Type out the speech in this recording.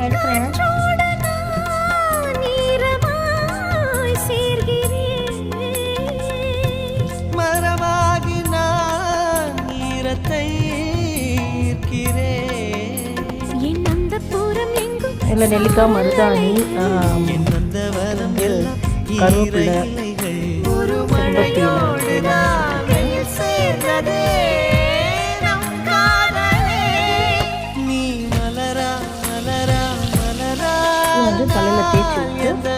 எடுக்கிறேன். மரமாகி நான் ஈரத்தை ஈர்க்கிறேன். இல்லை நெல்லிக்காய், மருதாணி, கருவேப்பிலை, நீ மலரா மலரா மலரா வந்து தலையில் தேய்ச்சி விட்டு